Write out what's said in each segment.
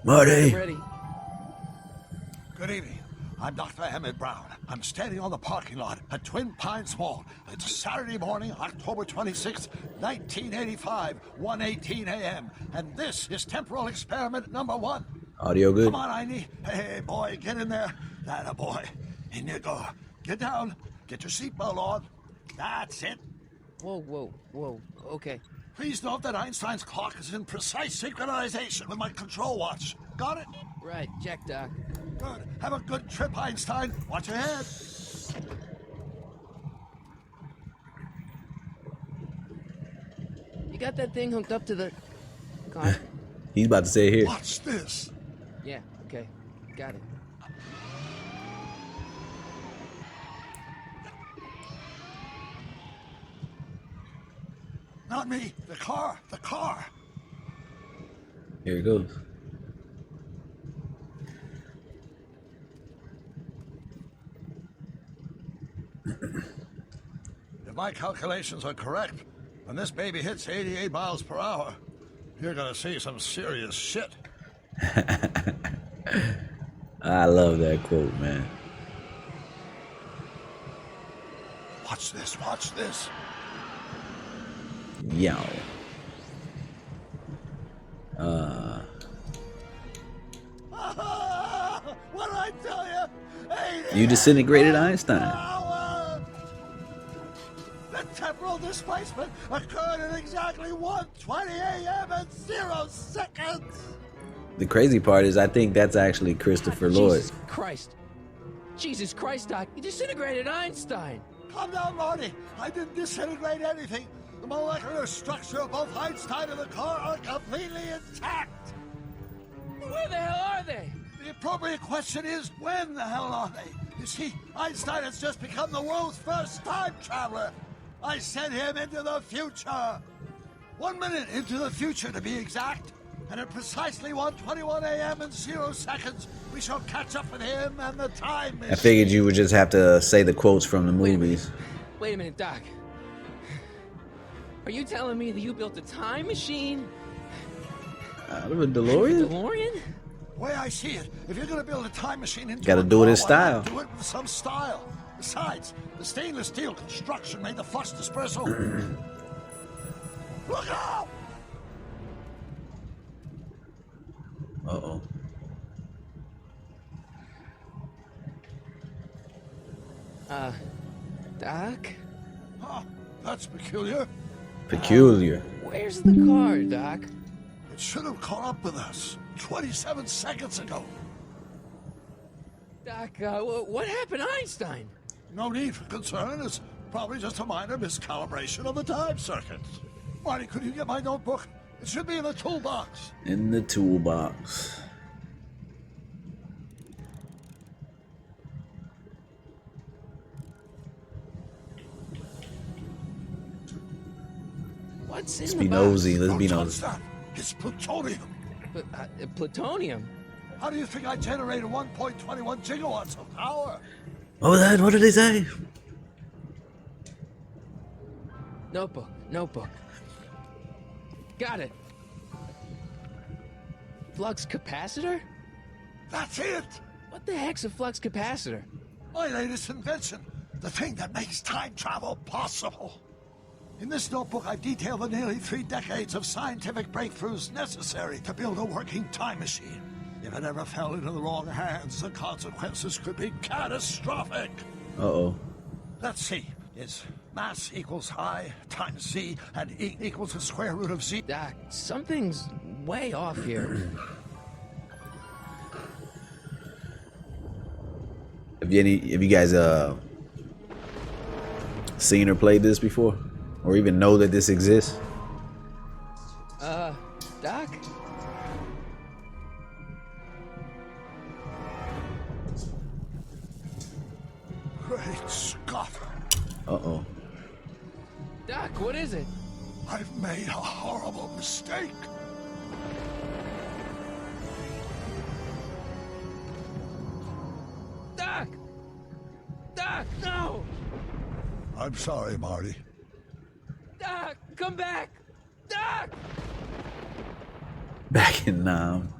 Marty. Ready. Good evening. I'm Dr. Emmett Brown. I'm standing on the parking lot at Twin Pines Mall. It's Saturday morning, October 26, 1985, 1:18 a.m. And this is temporal experiment number 1. Audio good? Come on, Einie. Hey, boy, get in there. That a boy. In you go. Get down. Get your seatbelt on. That's it. Whoa. Okay. Please note that Einstein's clock is in precise synchronization with my control watch. Got it? Right, check, Doc. Good. Have a good trip, Einstein. Watch your head. You got that thing hooked up to the car? He's about to say it here. Watch this. Yeah, okay. Got it. Not me. The car. The car. Here it goes. If my calculations are correct, when this baby hits 88 miles per hour, you're gonna see some serious shit. I love that quote, man. Watch this. Watch this. Yo. What did I tell you? You disintegrated Einstein. The temporal displacement occurred at exactly 1:20 a.m. and 0 seconds. The crazy part is I think that's actually Christopher Lloyd. Jesus Christ, Doc. You disintegrated Einstein. Calm down, Marty. I didn't disintegrate anything. The molecular structure of both Einstein and the car are completely intact. Where the hell are they? The appropriate question is, when the hell are they? You see, Einstein has just become the world's first time traveler. I sent him into the future. 1 minute into the future, to be exact. And at precisely 1:21 a.m. and 0 seconds, we shall catch up with him and the time machine. I figured you would just have to say the quotes from the movies. Wait a minute, Doc. Are you telling me that you built a time machine? Out of a DeLorean? DeLorean? The way I see it, if you're going to build a time machine into Gotta a do it in car, why not style. do it with some style. Besides, the stainless steel construction made the flux dispersal. Look out! Uh-oh. Doc? Huh, that's peculiar. Peculiar. Where's the car, Doc? It should have caught up with us 27 seconds ago. Doc, what happened to Einstein? No need for concern. It's probably just a minor miscalibration of the time circuits. Marty, could you get my notebook? It should be in the toolbox. In the toolbox. What's in Let's the be box? nosy. Let's be Don't nosy. touch that. It's plutonium. Plutonium? How do you think I generated 1.21 gigawatts of power? What did they say? Notebook. Got it. Flux capacitor? That's it. What the heck's a flux capacitor? My latest invention. The thing that makes time travel possible. In this notebook, I've detailed the nearly 3 decades of scientific breakthroughs necessary to build a working time machine. If it ever fell into the wrong hands, the consequences could be catastrophic. Uh-oh. Let's see. Is mass equals I times Z, and E equals the square root of Z. Doc, something's way off here. Have you guys seen or played this before? Or even know that this exists? Doc? Great Scott. Uh-oh. Doc, what is it? I've made a horrible mistake. Doc! Doc, no! I'm sorry, Marty. Doc, come back! Doc! Back in Nam.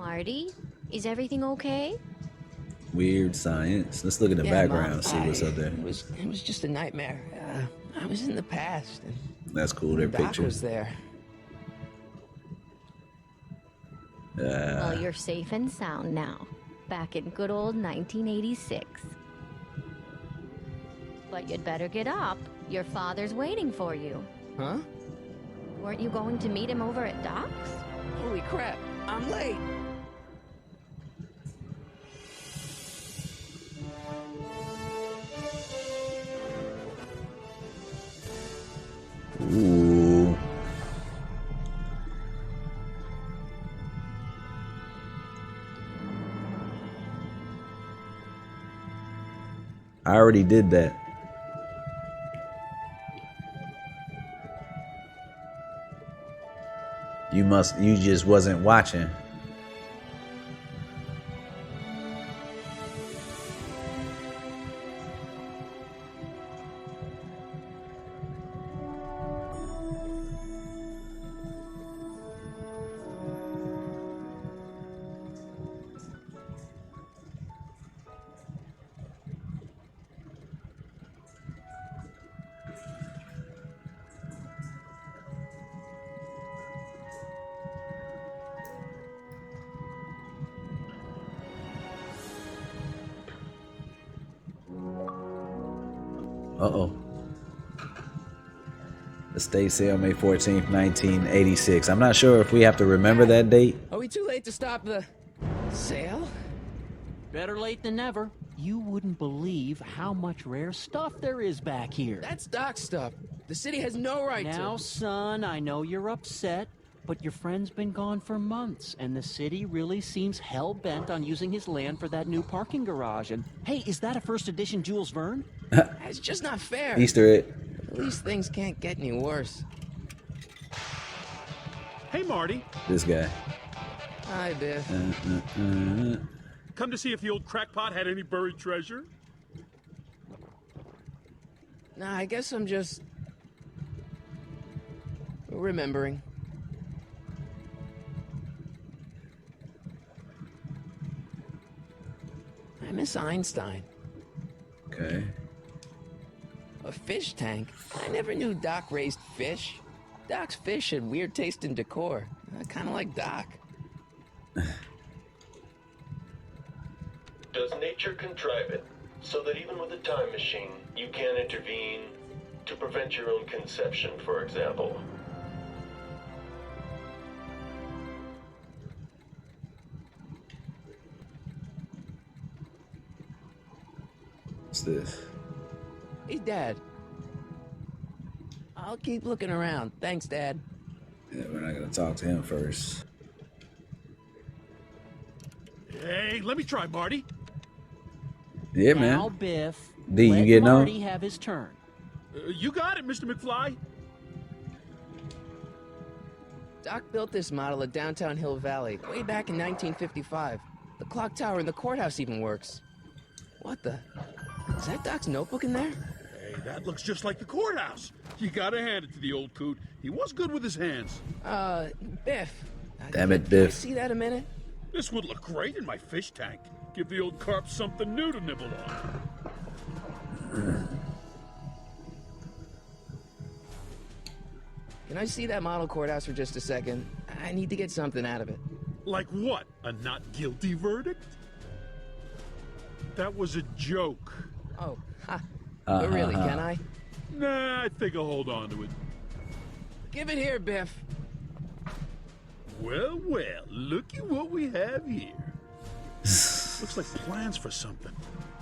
Marty, is everything okay? Weird science. Let's look at the background, see what's up there. It was just a nightmare. I was in the past. And That's cool. Their Doc picture. was there. Well, you're safe and sound now. Back in good old 1986. But you'd better get up. Your father's waiting for you. Huh? Weren't you going to meet him over at Doc's? Holy crap! I'm late. Ooh. I already did that. You just wasn't watching. Uh-oh. Estate sale May 14th, 1986. I'm not sure if we have to remember that date. Are we too late to stop the sale? Better late than never. You wouldn't believe how much rare stuff there is back here. That's Doc stuff. The city has no right to. Now, son, I know you're upset, but your friend's been gone for months, and the city really seems hell-bent on using his land for that new parking garage. And, hey, is that a first edition Jules Verne? It's just not fair. Easter egg. At least things can't get any worse. Hey, Marty. This guy. Hi, Biff. Come to see if the old crackpot had any buried treasure? Nah, I guess I'm just remembering. I miss Einstein. Okay. A fish tank? I never knew Doc raised fish. Doc's fish had weird taste in decor. I kind of like Doc. Does nature contrive it so that even with a time machine, you can intervene to prevent your own conception, for example? What's this? Hey, Dad. I'll keep looking around. Thanks, Dad. Yeah, we're not gonna talk to him first. Hey, let me try, Marty. Yeah, Now, man. Biff, D, you let getting on? Marty have his turn. You got it, Mr. McFly. Doc built this model at downtown Hill Valley way back in 1955. The clock tower in the courthouse even works. What the? Is that Doc's notebook in there? Hey, that looks just like the courthouse. You gotta hand it to the old coot. He was good with his hands. Biff. Damn it, Can I Biff. see that a minute? This would look great in my fish tank. Give the old carp something new to nibble on. Can I see that model courthouse for just a second? I need to get something out of it. Like what? A not guilty verdict? That was a joke. Oh, ha. But really, can I? Nah, I think I'll hold on to it. Give it here, Biff. Well, well, looky what we have here. Looks like plans for something.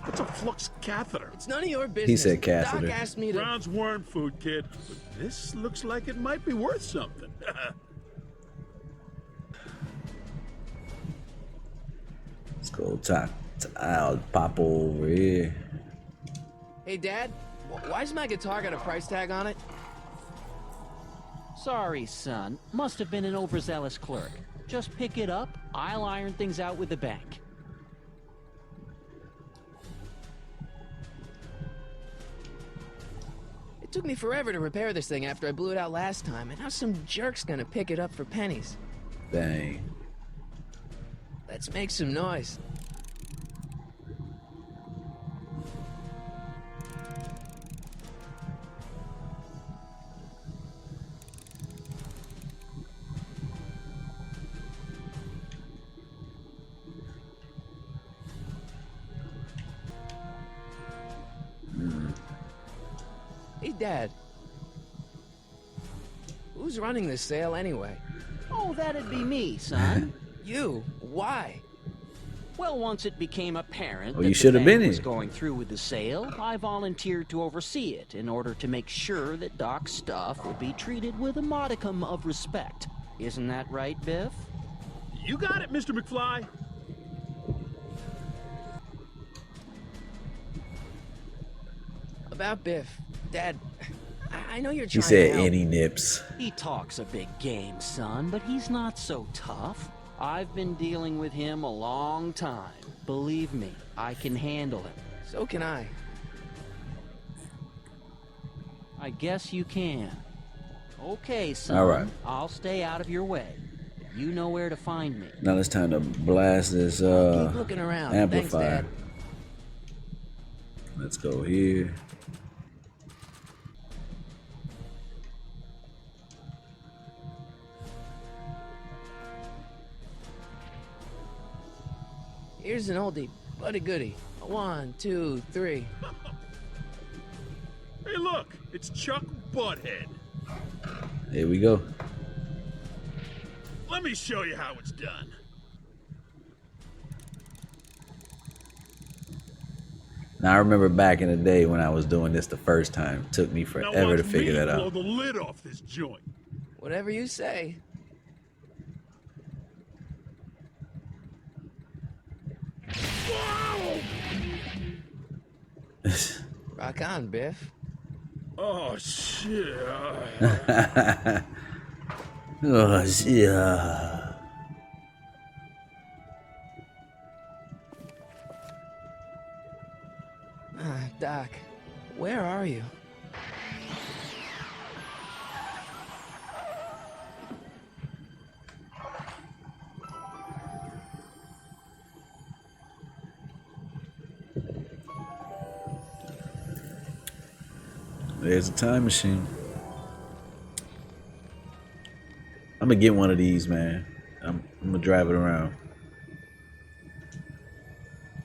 What's a flux catheter? It's none of your business. He said catheter. Doc asked me to... Brown's worm food, kid. But this looks like it might be worth something. Let's go talk to Al Pop over here. Hey, Dad, why's my guitar got a price tag on it? Sorry, son. Must have been an overzealous clerk. Just pick it up. I'll iron things out with the bank. It took me forever to repair this thing after I blew it out last time, and now some jerk's gonna pick it up for pennies. Dang. Let's make some noise. Hey, Dad. Who's running this sale anyway? Oh, that'd be me, son. You? Why? Well, once it became apparent Well, that you the should have bank been was here. going through with the sale, I volunteered to oversee it in order to make sure that Doc's stuff would be treated with a modicum of respect. Isn't that right, Biff? You got it, Mr. McFly. About Biff. Dad, I know you're He trying said to help. any nips. He talks a big game, son, but he's not so tough. I've been dealing with him a long time. Believe me, I can handle him. So can I. I guess you can. Okay, son. All right. I'll stay out of your way. You know where to find me. Now it's time to blast this Keep looking around. amplifier. Thanks, Dad. Let's go here. Here's an oldie, but a goodie. 1, 2, 3. Hey, look, it's Chuck Butthead. Here we go. Let me show you how it's done. Now I remember back in the day when I was doing this the first time. It took me Now forever watch to figure me that blow out. the lid off this joint. Whatever you say. Rock on, Biff. Oh, shit. Oh, yeah. Doc, where are you? There's a time machine. I'm gonna get one of these, man. I'm gonna drive it around.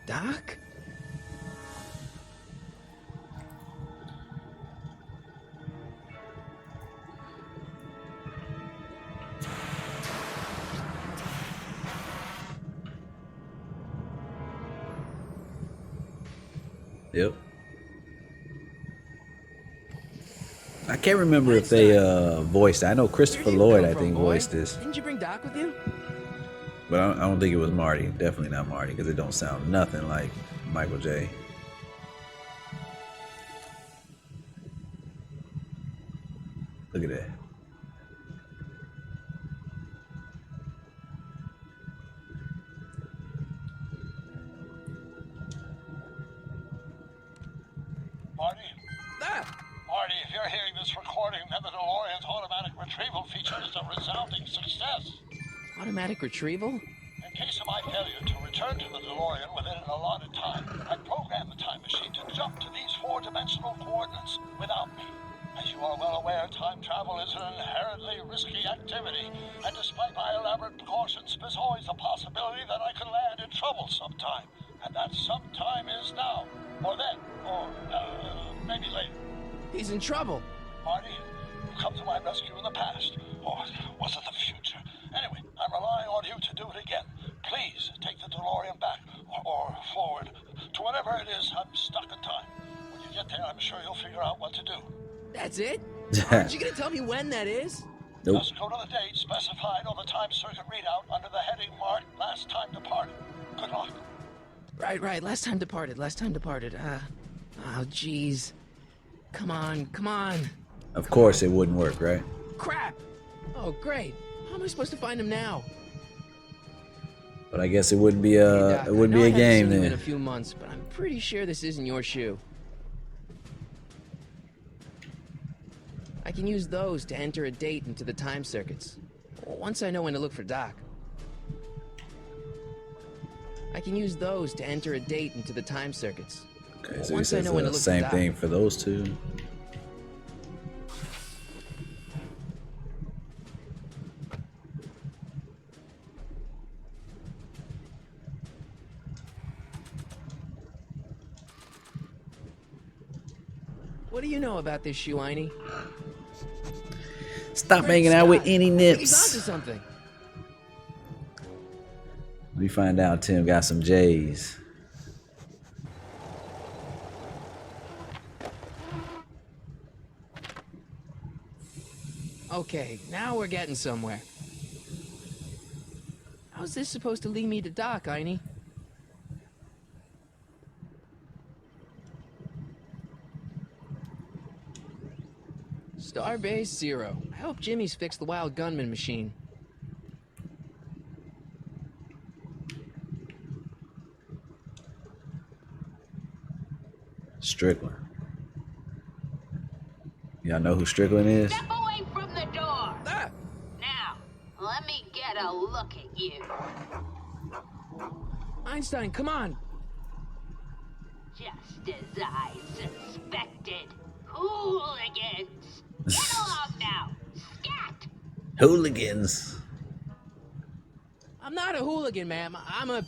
Doc? Yep. I can't remember if they voiced it. I know Christopher Where'd you Lloyd, come I from, think, boy? voiced this. Didn't you bring Doc with you? But I don't think it was Marty. Definitely not Marty, because it don't sound nothing like Michael J. Look at that. Marty? Ah! Marty, if you're hearing this recording, then the DeLorean's automatic retrieval feature is a resounding success. Automatic retrieval? In case of my failure to return to the DeLorean within an allotted time, I programmed the time machine to jump to these four-dimensional coordinates without me. As you are well aware, time travel is an inherently risky activity, and despite my elaborate precautions, there's always a possibility that I could land in trouble sometime. And that sometime is now, or then, or maybe later. He's in trouble. Marty, you come to my rescue in the past, or was it the future? Anyway, I'm relying on you to do it again. Please take the DeLorean back, or forward, to whenever it is I'm stuck in time. When you get there, I'm sure you'll figure out what to do. That's it? Aren't you gonna tell me when that is? Nope. Just go to the date specified on the time circuit readout under the heading marked Last Time Departed. Good luck. Right. Last time departed. Oh, jeez. Come on. Of course it wouldn't work, right? Crap! Oh, great. How am I supposed to find him now? But I guess it wouldn't be Hey, a Doc, it wouldn't I know be a I haven't game seen you in a then. few months, but I'm pretty sure this isn't your shoe. I can use those to enter a date into the time circuits. Once I know when to look for Doc. I can use those to enter a date into the time circuits. Okay, so he Once I says know when to the look same for thing Doc. for those two. What do you know about this shoe, Einie? Stop Great hanging out with Scott, any I think he's onto nips. something. We find out Tim got some J's. Okay, now we're getting somewhere. How's this supposed to lead me to Doc, Einie? Starbase 0. I hope Jimmy's fixed the wild gunman machine. Strickland. Y'all know who Strickland is? Step away from the door. Ah! Now, let me get a look at you. Einstein, come on! Just as I suspected. Hooligans. Get along now. Scat. Hooligans. I'm not a hooligan, ma'am. I'm a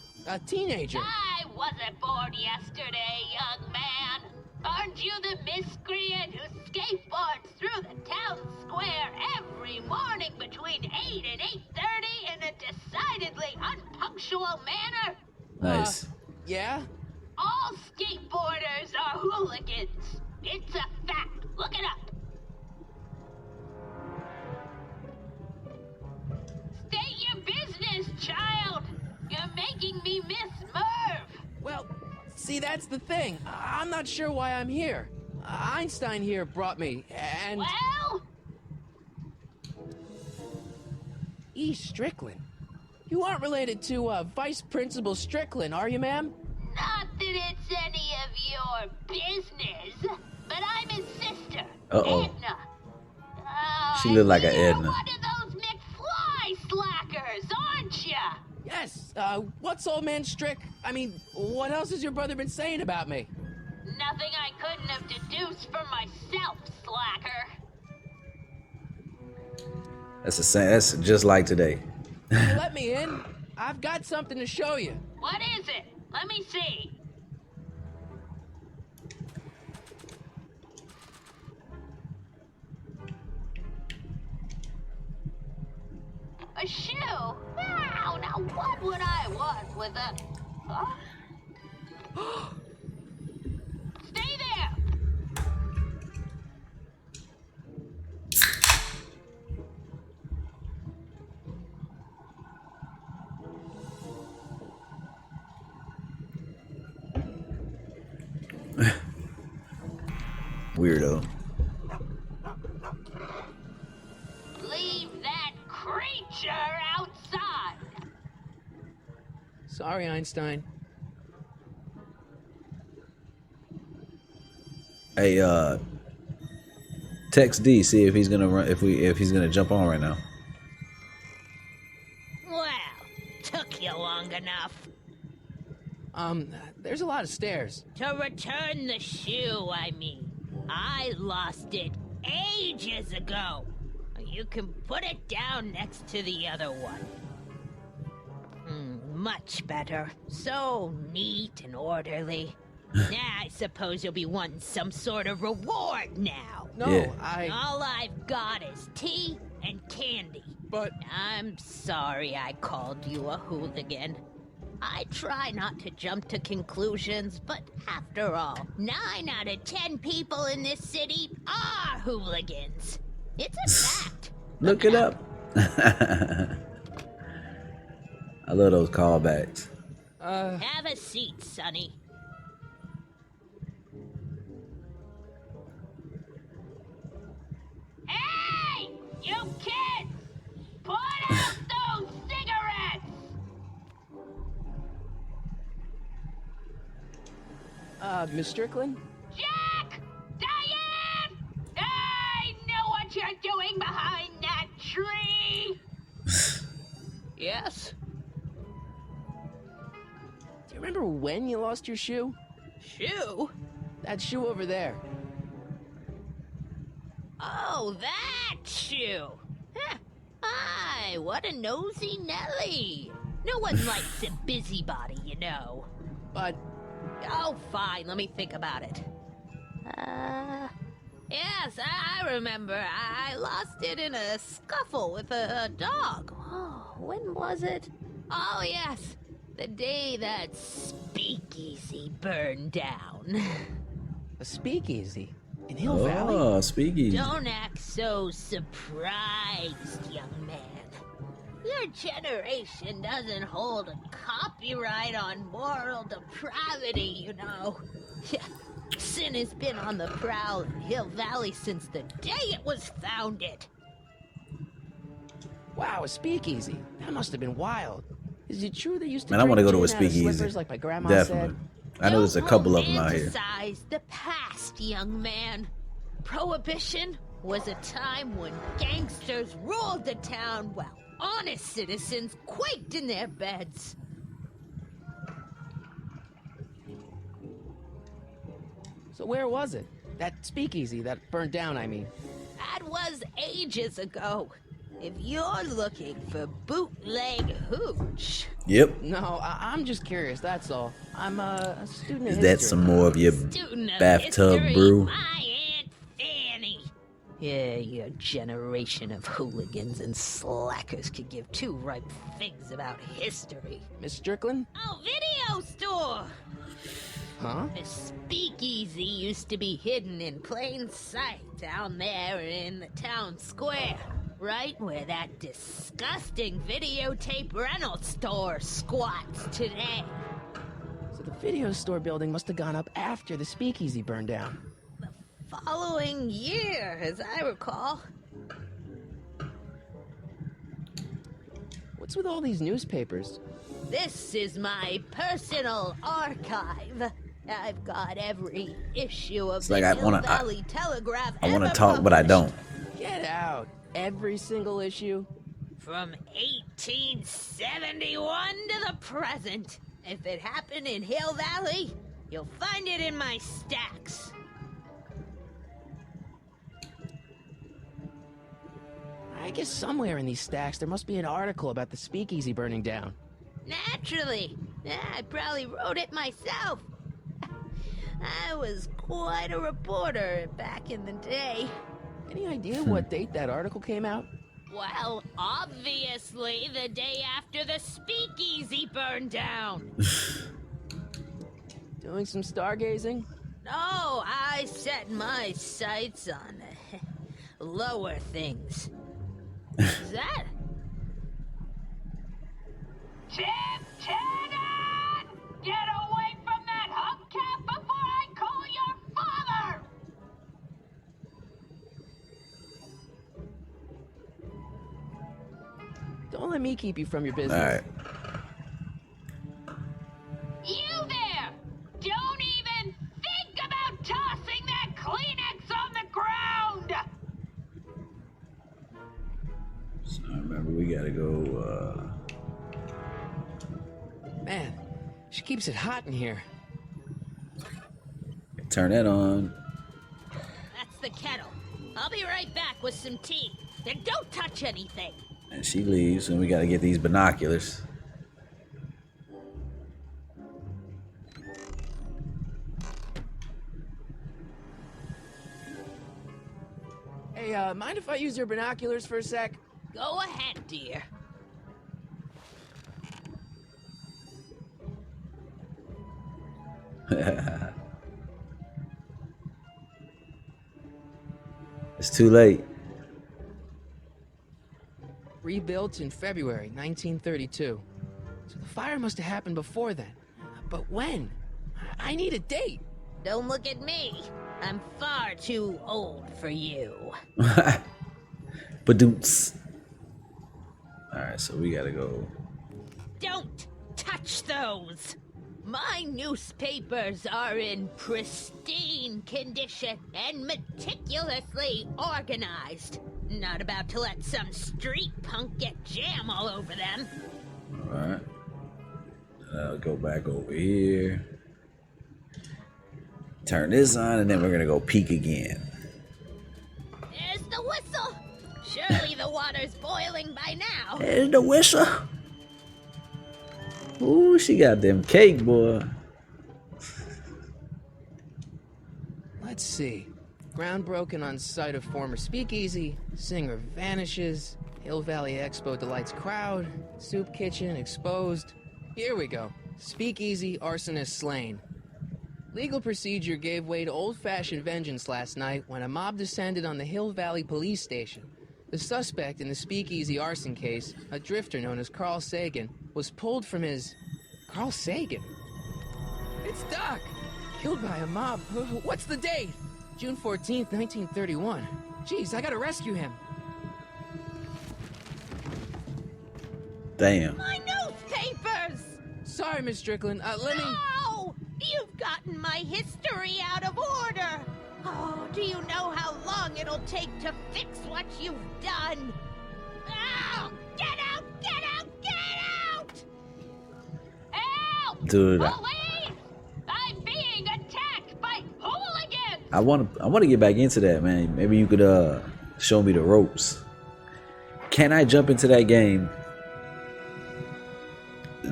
teenager. I wasn't born yesterday, young man. Aren't you the miscreant who skateboards through the town square every morning between 8 and 8:30 in a decidedly unpunctual manner? Nice. Yeah? All skateboarders are hooligans. It's a fact. Look it up. State your business, child. You're making me miss Merv. Well, see, that's the thing. I'm not sure why I'm here. Einstein here brought me, and... Well, E. Strickland. You aren't related to, Vice Principal Strickland, are you, ma'am? not that it's any of your business, but I'm his sister, Uh-oh. Edna. She look like a you're Edna. one of those McFly slackers, aren't ya? Yes, what's old man I mean, what else has your brother been saying about me? Nothing I couldn't have deduced for myself, slacker. That's just like today. You let me in? I've got something to show you. What is it? Let me see. A shoe? Wow, now what would I want with a... Huh? Stay there! Weirdo. Leave that creature outside! Sorry, Einstein. Hey, text D, see if he's gonna run, if he's gonna jump on right now. Well, took you long enough. There's a lot of stairs. To return the shoe, I mean. I lost it ages ago. You can put it down next to the other one. Much better. So neat and orderly. I suppose you'll be wanting some sort of reward now. No, Yeah. All I've got is tea and candy. But... I'm sorry I called you a hooligan. I try not to jump to conclusions, but after all, 9 out of 10 people in this city are hooligans. It's a fact. Look it up. I love those callbacks. Have a seat, Sonny. Hey! You kids! Put out those cigarettes! Miss Strickland? Jack! Diane! I know what you're doing behind that tree! Yes? remember when you lost your shoe? Shoe? That shoe over there. Oh, that shoe. Huh. Aye, what a nosy Nelly. No one likes a busybody, you know. But Oh, fine, let me think about it. Yes, I remember. I lost it in a scuffle with a dog. Oh, when was it? Oh, yes, the day that speakeasy burned down. a speakeasy in Hill Valley? Oh, speakeasy. Don't act so surprised, young man. Your generation doesn't hold a copyright on moral depravity, you know. Sin has been on the prowl in Hill Valley since the day it was founded. Wow, a speakeasy. That must have been wild. Is it true they used to Man, I want to drink go to a gin out of speakeasy. slippers like my grandma Definitely. said? I know there's a couple of them out here. Don't romanticize the past, young man. Prohibition was a time when gangsters ruled the town while honest citizens quaked in their beds. So where was it? That speakeasy that burned down, I mean. That was ages ago. If you're looking for bootleg hooch. Yep. No, I'm just curious, that's all. I'm a student of Is history. that some more of your Student of bathtub history, brew? my Aunt Fanny. Yeah, your generation of hooligans and slackers could give two ripe figs about history. Miss Strickland? Oh, video store! Huh? The speakeasy used to be hidden in plain sight down there in the town square. Right where that disgusting videotape rental store squats today. So the video store building must have gone up after the speakeasy burned down. Following year, as I recall. What's with all these newspapers? This is my personal archive. I've got every issue of like the I Hill wanna- Valley Telegraph I want to ever talk, but I published. don't. Get out. Every single issue? From 1871 to the present. If it happened in Hill Valley, you'll find it in my stacks. I guess somewhere in these stacks there must be an article about the speakeasy burning down. Naturally. I probably wrote it myself. I was quite a reporter back in the day. Any idea what date that article came out? Well, obviously the day after the speakeasy burned down. Doing some stargazing? No, I set my sights on lower things. Is that? Tim Tannen! Get away from that hubcap before I call your father! Don't let me keep you from your business. Alright. You there! Don't even think about tossing that Kleenex on the ground! So remember, we gotta go, Man, she keeps it hot in here. turn that on. That's the kettle. I'll be right back with some tea. Then don't touch anything. And she leaves, and we gotta get these binoculars. Hey, mind if I use your binoculars for a sec? Go ahead, dear. It's too late. Rebuilt in February 1932. So the fire must have happened before then. But when? I need a date. Don't look at me. I'm far too old for you. Badoots. Alright, so we gotta go. Don't touch those! My newspapers are in pristine condition and meticulously organized. Not about to let some street punk get jam all over them. Alright. Go back over here. Turn this on, and then we're gonna go peek again. There's the whistle. Surely the water's boiling by now. There's the whistle. Ooh, she got them cake, boy. Let's see. Ground broken on site of former speakeasy. Singer vanishes. Hill Valley Expo delights crowd. Soup kitchen exposed. Here we go. Speakeasy arsonist slain. Legal procedure gave way to old-fashioned vengeance last night when a mob descended on the Hill Valley police station. The suspect in the speakeasy arson case, a drifter known as Carl Sagan, was pulled from his... Carl Sagan? It's Doc! Killed by a mob. What's the date? June 14th, 1931. Jeez, I gotta rescue him. Damn. My newspapers! Sorry, Miss Strickland. Let me... No! You've gotten my history out of order! Oh, do you know how long it'll take to fix what you've done? Oh, get out! Get out! Get out! Help! Dude, Police! I'm being attacked by hooligans! I want to get back into that, man. Maybe you could show me the ropes. Can I jump into that game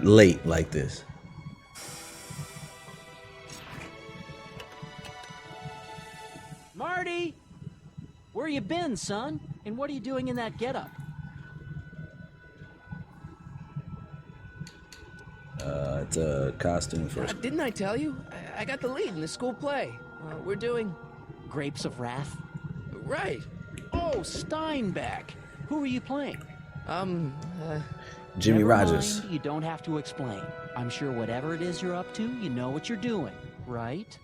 late like this? Marty! Where you been, son? And what are you doing in that getup? It's a costume for... Didn't I tell you? I got the lead in the school play. We're doing... Grapes of Wrath? Right. Oh, Steinbeck! Who are you playing? Jimmy Never Rogers. mind, you don't have to explain. I'm sure whatever it is you're up to, you know what you're doing, right?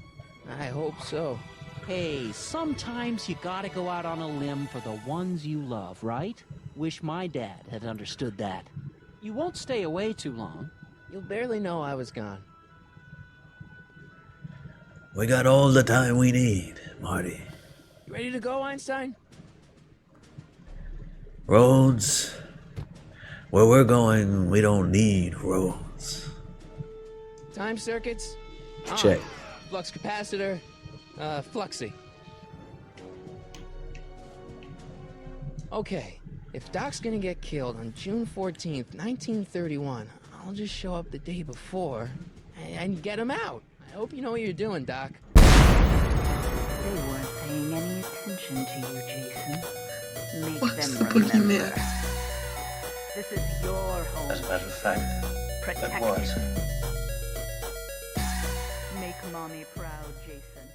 I hope so. Hey, sometimes you gotta go out on a limb for the ones you love, right? Wish my dad had understood that. You won't stay away too long. You'll barely know I was gone. We got all the time we need, Marty. You ready to go, Einstein? Roads. Where we're going, we don't need roads. Time circuits? On. Check. Flux capacitor? Fluxy. Okay, if Doc's gonna get killed on June 14th, 1931, I'll just show up the day before and get him out. I hope you know what you're doing, Doc. They weren't paying any attention to you, Jason. Make them remember. This is your home. As a matter of fact, Protect that was. it. Make mommy proud, Jason.